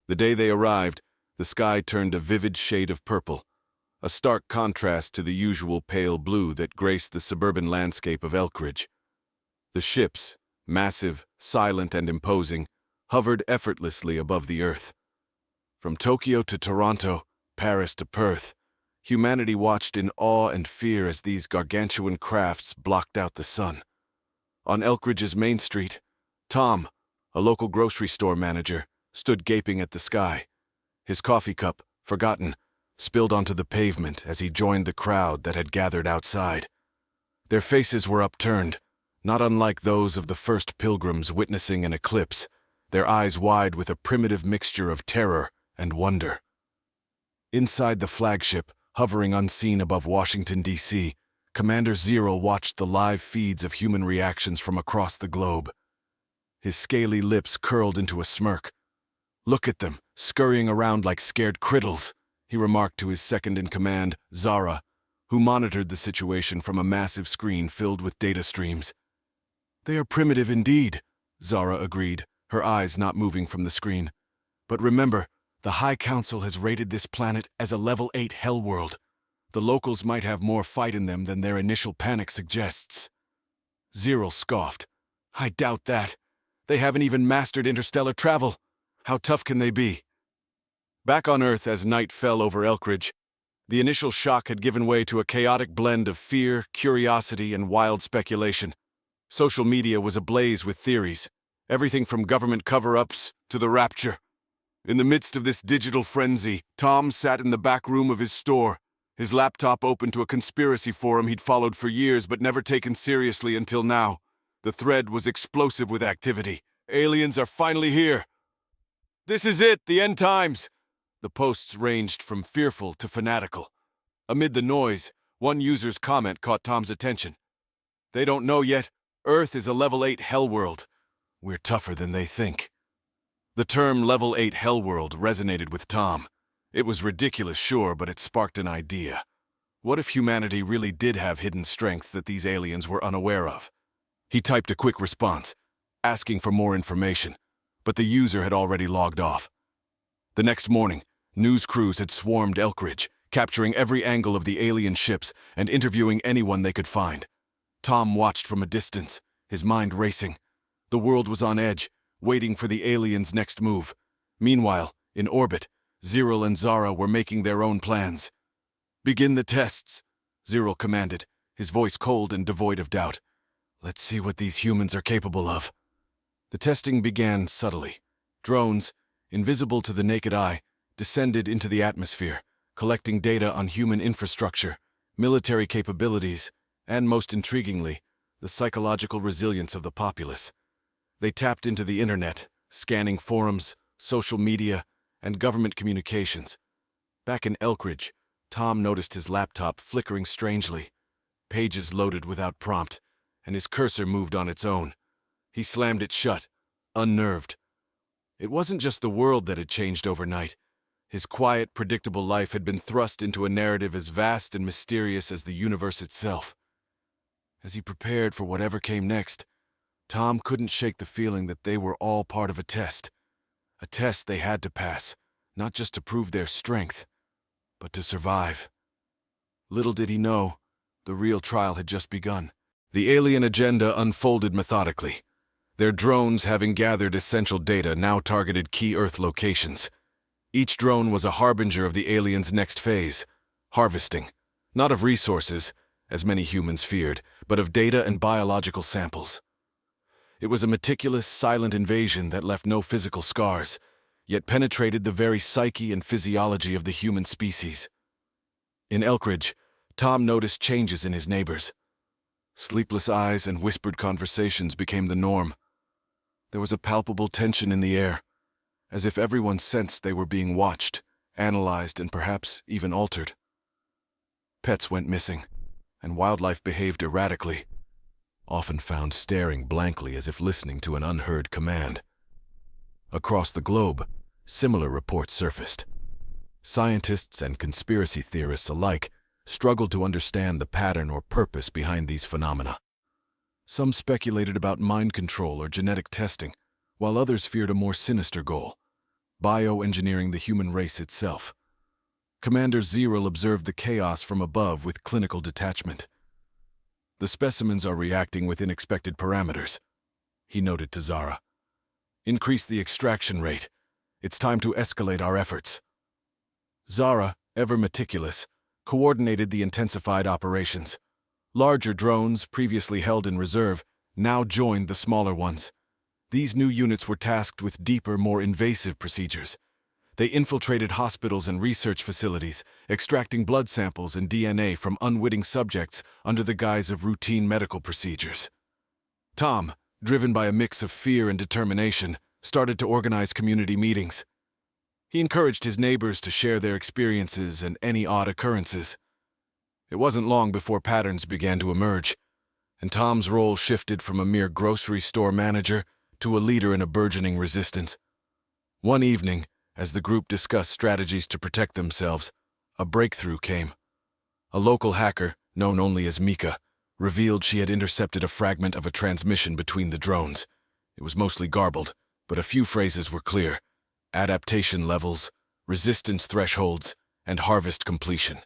The day they arrived, the sky turned a vivid shade of purple, a stark contrast to the usual pale blue that graced the suburban landscape of Elkridge. The ships, massive, silent, and imposing, hovered effortlessly above the earth. From Tokyo to Toronto, Paris to Perth, humanity watched in awe and fear as these gargantuan crafts blocked out the sun. On Elkridge's main street, Tom, a local grocery store manager, stood gaping at the sky. His coffee cup, forgotten, spilled onto the pavement as he joined the crowd that had gathered outside. Their faces were upturned, not unlike those of the first pilgrims witnessing an eclipse, their eyes wide with a primitive mixture of terror and wonder. Inside the flagship, hovering unseen above Washington, D.C., Commander Zero watched the live feeds of human reactions from across the globe. His scaly lips curled into a smirk. "Look at them, scurrying around like scared crittles," he remarked to his second-in-command, Zara, who monitored the situation from a massive screen filled with data streams. "They are primitive indeed," Zara agreed, her eyes not moving from the screen. "But remember, the High Council has rated this planet as a Level 8 Hellworld. The locals might have more fight in them than their initial panic suggests." Zero scoffed. "I doubt that. They haven't even mastered interstellar travel. How tough can they be?" Back on Earth as night fell over Elkridge, the initial shock had given way to a chaotic blend of fear, curiosity, and wild speculation. Social media was ablaze with theories, everything from government cover-ups to the rapture. In the midst of this digital frenzy, Tom sat in the back room of his store, his laptop open to a conspiracy forum he'd followed for years but never taken seriously until now. The thread was explosive with activity. "Aliens are finally here. This is it, the end times." The posts ranged from fearful to fanatical. Amid the noise, one user's comment caught Tom's attention. "They don't know yet. Earth is a Level 8 Hellworld. We're tougher than they think." The term Level 8 Hellworld resonated with Tom. It was ridiculous, sure, but it sparked an idea. What if humanity really did have hidden strengths that these aliens were unaware of? He typed a quick response, asking for more information, but the user had already logged off. The next morning, news crews had swarmed Elkridge, capturing every angle of the alien ships and interviewing anyone they could find. Tom watched from a distance, his mind racing. The world was on edge, waiting for the aliens' next move. Meanwhile, in orbit, Zero and Zara were making their own plans. "Begin the tests," Zero commanded, his voice cold and devoid of doubt. "Let's see what these humans are capable of." The testing began subtly. Drones, invisible to the naked eye, descended into the atmosphere, collecting data on human infrastructure, military capabilities, and, most intriguingly, the psychological resilience of the populace. They tapped into the internet, scanning forums, social media, and government communications. Back in Elkridge, Tom noticed his laptop flickering strangely. Pages loaded without prompt, and his cursor moved on its own. He slammed it shut, unnerved. It wasn't just the world that had changed overnight. His quiet, predictable life had been thrust into a narrative as vast and mysterious as the universe itself. As he prepared for whatever came next, Tom couldn't shake the feeling that they were all part of a test they had to pass, not just to prove their strength, but to survive. Little did he know, the real trial had just begun. The alien agenda unfolded methodically. Their drones, having gathered essential data, now targeted key Earth locations. Each drone was a harbinger of the aliens' next phase, harvesting, not of resources, as many humans feared, but of data and biological samples. It was a meticulous, silent invasion that left no physical scars, yet penetrated the very psyche and physiology of the human species. In Elkridge, Tom noticed changes in his neighbors. Sleepless eyes and whispered conversations became the norm. There was a palpable tension in the air, as if everyone sensed they were being watched, analyzed, and perhaps even altered. Pets went missing, and wildlife behaved erratically, often found staring blankly as if listening to an unheard command. Across the globe, similar reports surfaced. Scientists and conspiracy theorists alike struggled to understand the pattern or purpose behind these phenomena. Some speculated about mind control or genetic testing, while others feared a more sinister goal: bioengineering the human race itself. Commander Zeril observed the chaos from above with clinical detachment. The specimens are reacting within expected parameters, he noted to Zara. Increase the extraction rate. It's time to escalate our efforts. Zara, ever meticulous, coordinated the intensified operations. Larger drones, previously held in reserve, now joined the smaller ones. These new units were tasked with deeper, more invasive procedures. They infiltrated hospitals and research facilities, extracting blood samples and DNA from unwitting subjects under the guise of routine medical procedures. Tom, driven by a mix of fear and determination, started to organize community meetings. He encouraged his neighbors to share their experiences and any odd occurrences. It wasn't long before patterns began to emerge, and Tom's role shifted from a mere grocery store manager to a leader in a burgeoning resistance. One evening, as the group discussed strategies to protect themselves, a breakthrough came. A local hacker, known only as Mika, revealed she had intercepted a fragment of a transmission between the drones. It was mostly garbled, but a few phrases were clear: adaptation levels, resistance thresholds, and harvest completion.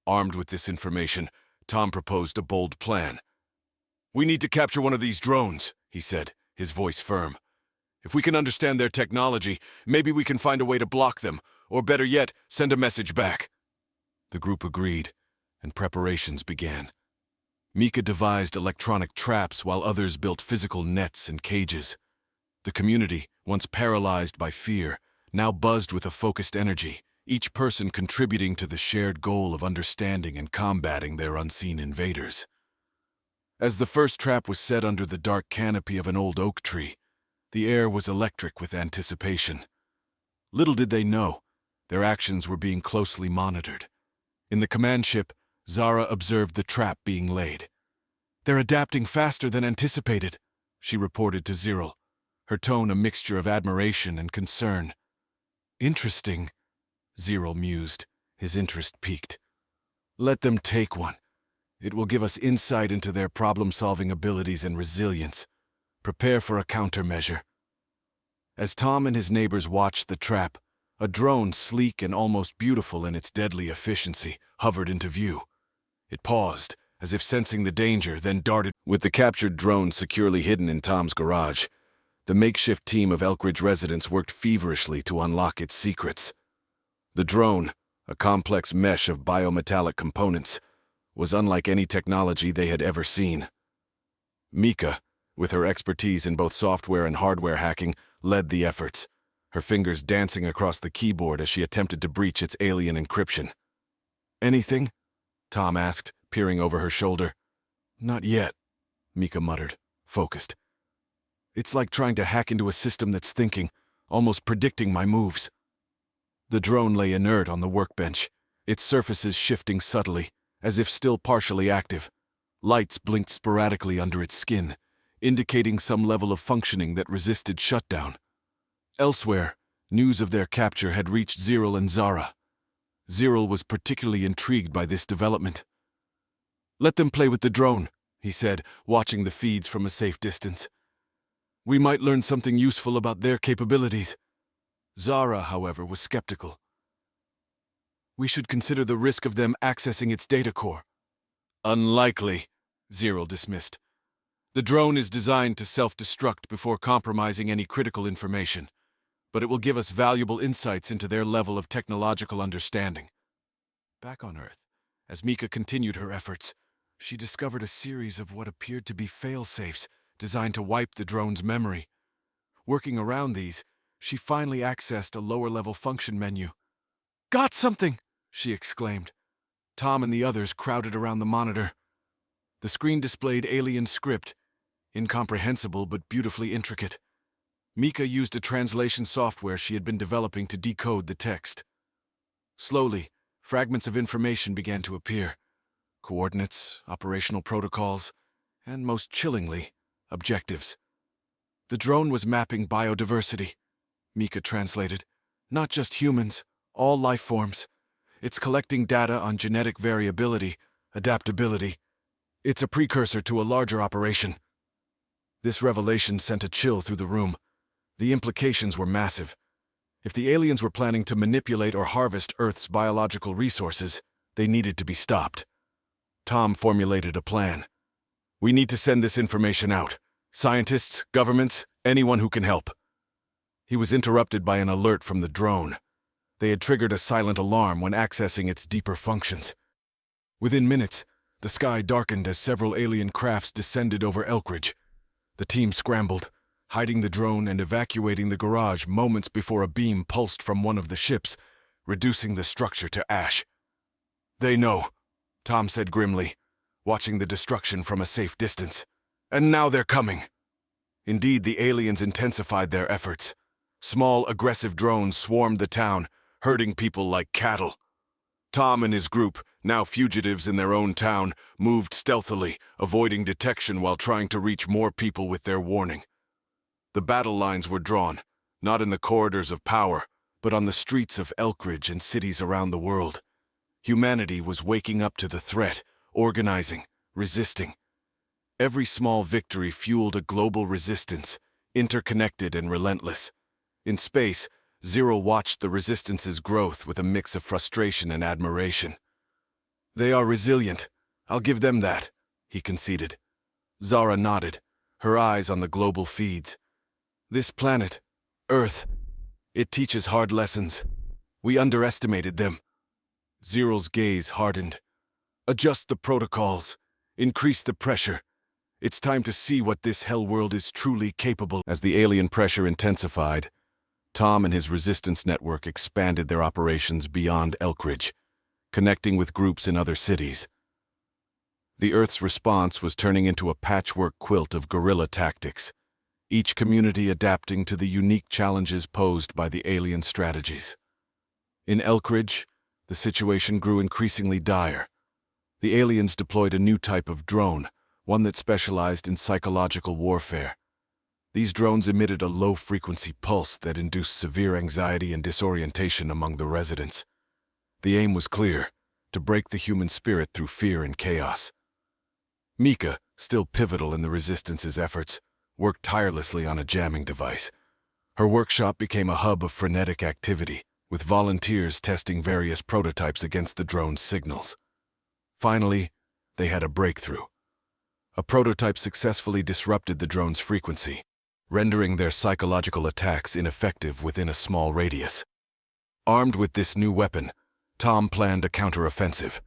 Armed with this information, Tom proposed a bold plan. "We need to capture one of these drones," he said, his voice firm. "If we can understand their technology, maybe we can find a way to block them, or better yet, send a message back." The group agreed, and preparations began. Mika devised electronic traps while others built physical nets and cages. The community, once paralyzed by fear, now buzzed with a focused energy, each person contributing to the shared goal of understanding and combating their unseen invaders. As the first trap was set under the dark canopy of an old oak tree, the air was electric with anticipation. Little did they know, their actions were being closely monitored. In the command ship, Zara observed the trap being laid. "They're adapting faster than anticipated," she reported to Zeril, her tone a mixture of admiration and concern. "Interesting," Zeril mused, his interest piqued. "Let them take one. It will give us insight into their problem-solving abilities and resilience. Prepare for a countermeasure." As Tom and his neighbors watched the trap, a drone, sleek and almost beautiful in its deadly efficiency, hovered into view. It paused, as if sensing the danger, then darted. With the captured drone securely hidden in Tom's garage, the makeshift team of Elkridge residents worked feverishly to unlock its secrets. The drone, a complex mesh of biometallic components, was unlike any technology they had ever seen. Mika, with her expertise in both software and hardware hacking, led the efforts, her fingers dancing across the keyboard as she attempted to breach its alien encryption. "Anything?" Tom asked, peering over her shoulder. "Not yet," Mika muttered, focused. "It's like trying to hack into a system that's thinking, almost predicting my moves." The drone lay inert on the workbench, its surfaces shifting subtly, as if still partially active. Lights blinked sporadically under its skin, indicating some level of functioning that resisted shutdown. Elsewhere, news of their capture had reached Zeril and Zara. Zeril was particularly intrigued by this development. "Let them play with the drone," he said, watching the feeds from a safe distance. "We might learn something useful about their capabilities." Zara, however, was skeptical. "We should consider the risk of them accessing its data core." "Unlikely," Zeril dismissed. "The drone is designed to self-destruct before compromising any critical information, but it will give us valuable insights into their level of technological understanding." Back on Earth, as Mika continued her efforts, she discovered a series of what appeared to be fail-safes designed to wipe the drone's memory. Working around these, she finally accessed a lower-level function menu. "Got something!" she exclaimed. Tom and the others crowded around the monitor. The screen displayed alien script, incomprehensible but beautifully intricate. Mika used a translation software she had been developing to decode the text. Slowly, fragments of information began to appear. Coordinates, operational protocols, and most chillingly, objectives. The drone was mapping biodiversity, Mika translated. Not just humans, all life forms. It's collecting data on genetic variability, adaptability. It's a precursor to a larger operation. This revelation sent a chill through the room. The implications were massive. If the aliens were planning to manipulate or harvest Earth's biological resources, they needed to be stopped. Tom formulated a plan. We need to send this information out. Scientists, governments, anyone who can help. He was interrupted by an alert from the drone. They had triggered a silent alarm when accessing its deeper functions. Within minutes, the sky darkened as several alien crafts descended over Elkridge. The team scrambled, hiding the drone and evacuating the garage moments before a beam pulsed from one of the ships, reducing the structure to ash. They know, Tom said grimly, watching the destruction from a safe distance. And now they're coming. Indeed, the aliens intensified their efforts. Small, aggressive drones swarmed the town, herding people like cattle. Tom and his group, now fugitives in their own town, moved stealthily, avoiding detection while trying to reach more people with their warning. The battle lines were drawn, not in the corridors of power, but on the streets of Elkridge and cities around the world. Humanity was waking up to the threat, organizing, resisting. Every small victory fueled a global resistance, interconnected and relentless. In space, Zero watched the resistance's growth with a mix of frustration and admiration. They are resilient. I'll give them that, he conceded. Zara nodded, her eyes on the global feeds. This planet, Earth, it teaches hard lessons. We underestimated them. Zero's gaze hardened. Adjust the protocols. Increase the pressure. It's time to see what this Hellworld is truly capable. As the alien pressure intensified, Tom and his resistance network expanded their operations beyond Elkridge, connecting with groups in other cities. The Earth's response was turning into a patchwork quilt of guerrilla tactics, each community adapting to the unique challenges posed by the alien strategies. In Elkridge, the situation grew increasingly dire. The aliens deployed a new type of drone, one that specialized in psychological warfare. These drones emitted a low-frequency pulse that induced severe anxiety and disorientation among the residents. The aim was clear, to break the human spirit through fear and chaos. Mika, still pivotal in the Resistance's efforts, worked tirelessly on a jamming device. Her workshop became a hub of frenetic activity, with volunteers testing various prototypes against the drone's signals. Finally, they had a breakthrough. A prototype successfully disrupted the drone's frequency, rendering their psychological attacks ineffective within a small radius. Armed with this new weapon, Tom planned a counteroffensive.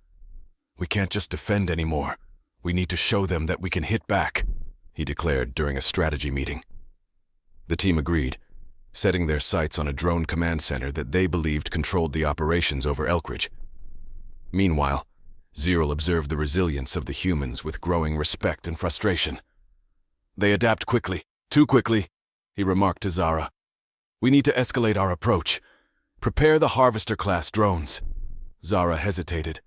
We can't just defend anymore. We need to show them that we can hit back, he declared during a strategy meeting. The team agreed, setting their sights on a drone command center that they believed controlled the operations over Elkridge. Meanwhile, Zero observed the resilience of the humans with growing respect and frustration. They adapt quickly. Too quickly, he remarked to Zara. We need to escalate our approach. Prepare the Harvester-class drones. Zara hesitated.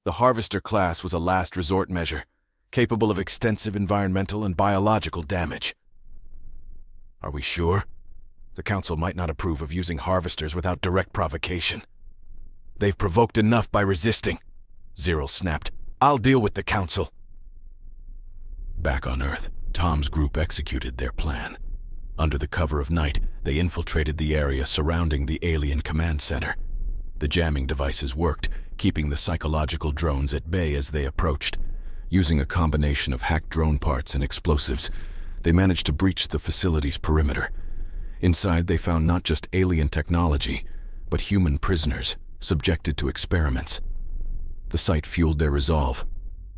The Harvester class was a last resort measure, capable of extensive environmental and biological damage. Are we sure? The Council might not approve of using Harvesters without direct provocation. They've provoked enough by resisting, Zero snapped. I'll deal with the Council. Back on Earth, Tom's group executed their plan. Under the cover of night, they infiltrated the area surrounding the alien command center. The jamming devices worked, keeping the psychological drones at bay as they approached. Using a combination of hacked drone parts and explosives, they managed to breach the facility's perimeter. Inside, they found not just alien technology, but human prisoners, subjected to experiments. The sight fueled their resolve.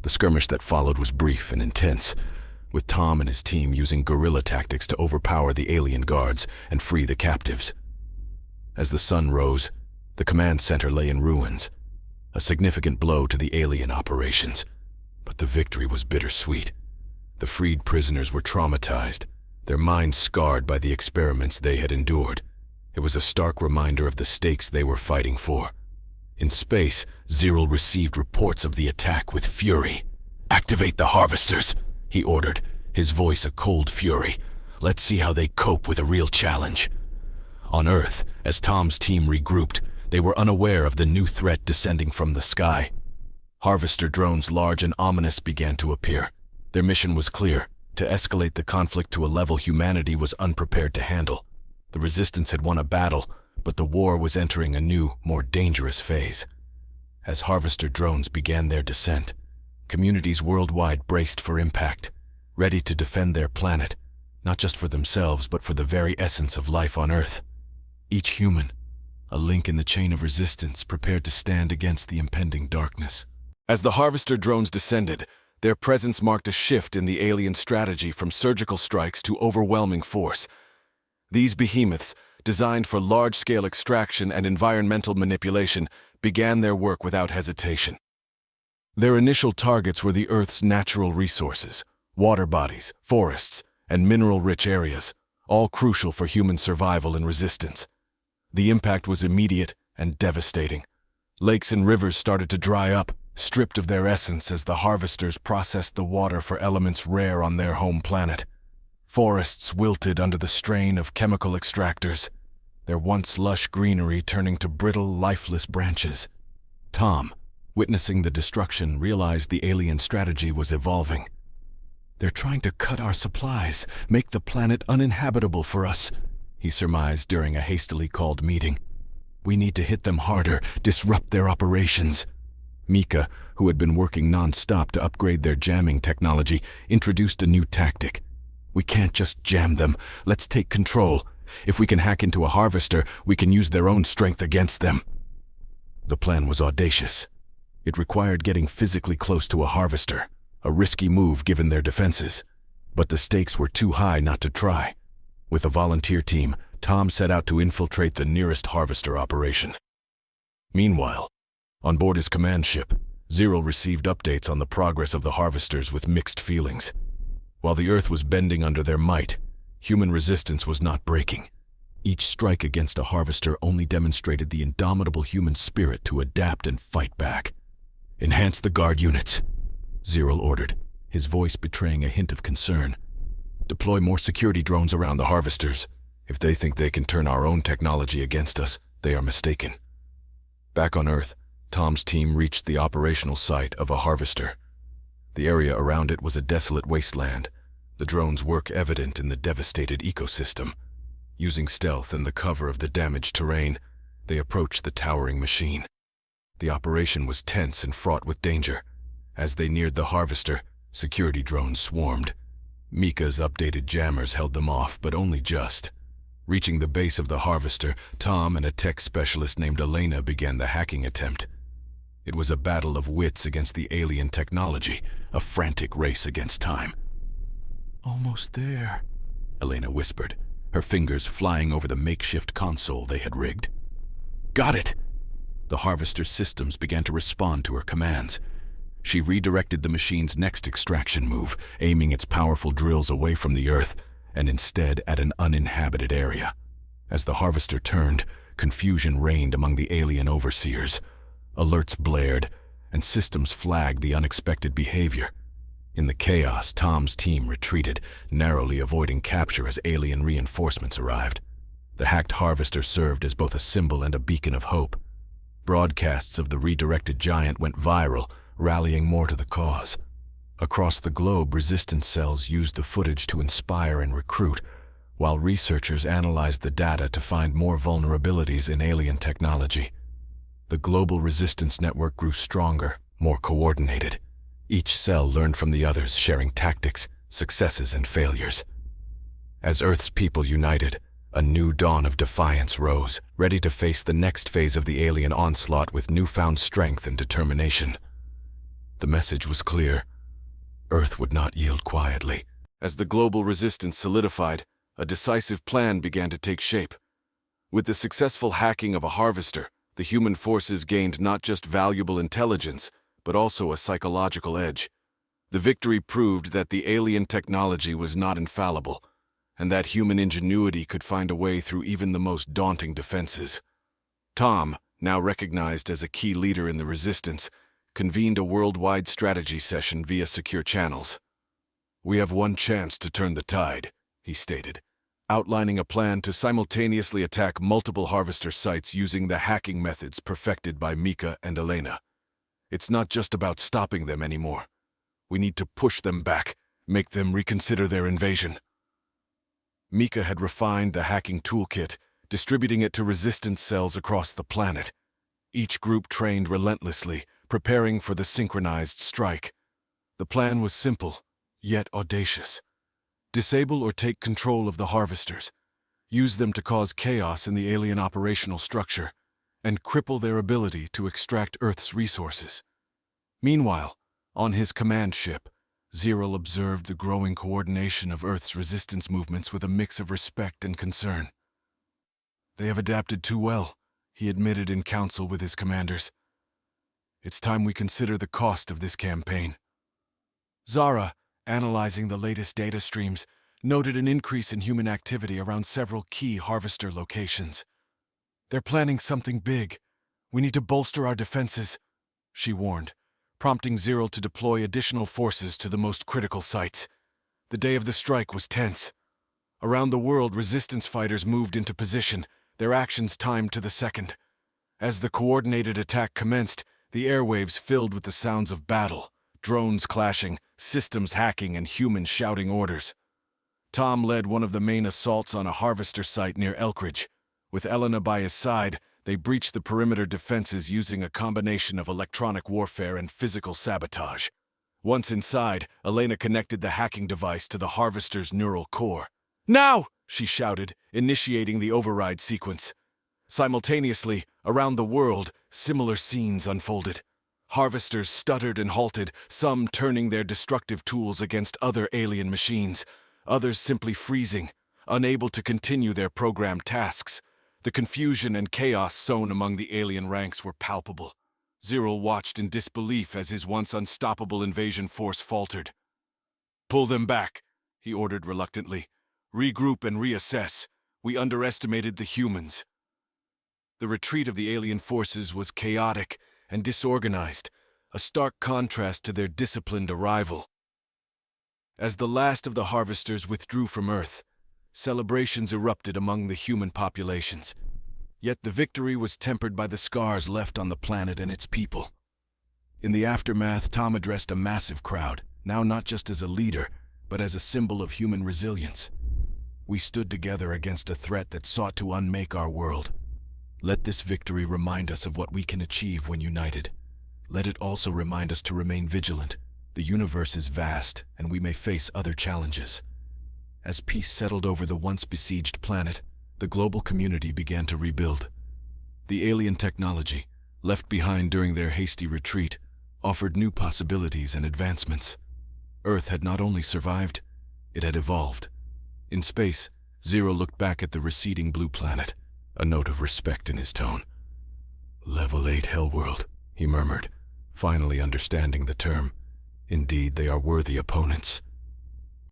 The skirmish that followed was brief and intense, with Tom and his team using guerrilla tactics to overpower the alien guards and free the captives. As the sun rose, the command center lay in ruins, a significant blow to the alien operations. But the victory was bittersweet. The freed prisoners were traumatized, their minds scarred by the experiments they had endured. It was a stark reminder of the stakes they were fighting for. In space, Zero received reports of the attack with fury. Activate the Harvesters, he ordered, his voice a cold fury. Let's see how they cope with a real challenge. On Earth, as Tom's team regrouped, they were unaware of the new threat descending from the sky. Harvester drones large and ominous began to appear. Their mission was clear, to escalate the conflict to a level humanity was unprepared to handle. The Resistance had won a battle, But the war was entering a new, more dangerous phase. As harvester drones began their descent, communities worldwide braced for impact, ready to defend their planet, not just for themselves, but for the very essence of life on Earth. Each human, a link in the chain of resistance, prepared to stand against the impending darkness. As the harvester drones descended, their presence marked a shift in the alien strategy from surgical strikes to overwhelming force. These behemoths, designed for large-scale extraction and environmental manipulation, began their work without hesitation. Their initial targets were the Earth's natural resources, water bodies, forests, and mineral-rich areas, all crucial for human survival and resistance. The impact was immediate and devastating. Lakes and rivers started to dry up, stripped of their essence as the harvesters processed the water for elements rare on their home planet. Forests wilted under the strain of chemical extractors, their once lush greenery turning to brittle, lifeless branches. Tom, witnessing the destruction, realized the alien strategy was evolving. "They're trying to cut our supplies, make the planet uninhabitable for us," he surmised during a hastily called meeting. "We need to hit them harder, disrupt their operations." Mika, who had been working non-stop to upgrade their jamming technology, introduced a new tactic. "We can't just jam them. Let's take control. If we can hack into a harvester, we can use their own strength against them." The plan was audacious. It required getting physically close to a harvester, a risky move given their defenses. But the stakes were too high not to try. With a volunteer team, Tom set out to infiltrate the nearest harvester operation. Meanwhile, on board his command ship, Zero received updates on the progress of the harvesters with mixed feelings. While the Earth was bending under their might, human resistance was not breaking. Each strike against a harvester only demonstrated the indomitable human spirit to adapt and fight back. "Enhance the guard units," Zero ordered, his voice betraying a hint of concern. "Deploy more security drones around the harvesters. If they think they can turn our own technology against us, they are mistaken." Back on Earth, Tom's team reached the operational site of a harvester. The area around it was a desolate wasteland, the drone's work evident in the devastated ecosystem. Using stealth and the cover of the damaged terrain, they approached the towering machine. The operation was tense and fraught with danger. As they neared the harvester, security drones swarmed. Mika's updated jammers held them off, but only just. Reaching the base of the harvester, Tom and a tech specialist named Elena began the hacking attempt. It was a battle of wits against the alien technology, a frantic race against time. "Almost there," Elena whispered, her fingers flying over the makeshift console they had rigged. "Got it!" The harvester's systems began to respond to her commands. She redirected the machine's next extraction move, aiming its powerful drills away from the Earth, and instead at an uninhabited area. As the harvester turned, confusion reigned among the alien overseers. Alerts blared, and systems flagged the unexpected behavior. In the chaos, Tom's team retreated, narrowly avoiding capture as alien reinforcements arrived. The hacked harvester served as both a symbol and a beacon of hope. Broadcasts of the redirected giant went viral, rallying more to the cause. Across the globe, resistance cells used the footage to inspire and recruit, while researchers analyzed the data to find more vulnerabilities in alien technology. The global resistance network grew stronger, more coordinated. Each cell learned from the others, sharing tactics, successes, and failures. As Earth's people united, a new dawn of defiance rose, ready to face the next phase of the alien onslaught with newfound strength and determination. The message was clear. Earth would not yield quietly. As the global resistance solidified, a decisive plan began to take shape. With the successful hacking of a harvester, the human forces gained not just valuable intelligence, but also a psychological edge. The victory proved that the alien technology was not infallible, and that human ingenuity could find a way through even the most daunting defenses. Tom, now recognized as a key leader in the resistance, convened a worldwide strategy session via secure channels. "We have one chance to turn the tide," he stated, outlining a plan to simultaneously attack multiple harvester sites using the hacking methods perfected by Mika and Elena. "It's not just about stopping them anymore. We need to push them back, make them reconsider their invasion." Mika had refined the hacking toolkit, distributing it to resistance cells across the planet. Each group trained relentlessly, preparing for the synchronized strike. The plan was simple, yet audacious. Disable or take control of the harvesters, use them to cause chaos in the alien operational structure, and cripple their ability to extract Earth's resources. Meanwhile, on his command ship, Ziril observed the growing coordination of Earth's resistance movements with a mix of respect and concern. "They have adapted too well," he admitted in council with his commanders. "It's time we consider the cost of this campaign." Zara, analyzing the latest data streams, noted an increase in human activity around several key harvester locations. "They're planning something big. We need to bolster our defenses," she warned, prompting Ziril to deploy additional forces to the most critical sites. The day of the strike was tense. Around the world, resistance fighters moved into position, their actions timed to the second. As the coordinated attack commenced, the airwaves filled with the sounds of battle, drones clashing, systems hacking, and humans shouting orders. Tom led one of the main assaults on a harvester site near Elkridge. With Elena by his side, they breached the perimeter defenses using a combination of electronic warfare and physical sabotage. Once inside, Elena connected the hacking device to the harvester's neural core. "Now!" she shouted, initiating the override sequence. Simultaneously, around the world, similar scenes unfolded. Harvesters stuttered and halted, some turning their destructive tools against other alien machines, others simply freezing, unable to continue their programmed tasks. The confusion and chaos sown among the alien ranks were palpable. Ziril watched in disbelief as his once unstoppable invasion force faltered. "Pull them back," he ordered reluctantly. "Regroup and reassess. We underestimated the humans." The retreat of the alien forces was chaotic and disorganized, a stark contrast to their disciplined arrival. As the last of the harvesters withdrew from Earth, celebrations erupted among the human populations. Yet the victory was tempered by the scars left on the planet and its people. In the aftermath, Tom addressed a massive crowd, now not just as a leader, but as a symbol of human resilience. "We stood together against a threat that sought to unmake our world. Let this victory remind us of what we can achieve when united. Let it also remind us to remain vigilant. The universe is vast, and we may face other challenges." As peace settled over the once besieged planet, the global community began to rebuild. The alien technology, left behind during their hasty retreat, offered new possibilities and advancements. Earth had not only survived, it had evolved. In space, Zero looked back at the receding blue planet, a note of respect in his tone. "Level 8 Hellworld," he murmured, finally understanding the term. "Indeed, they are worthy opponents."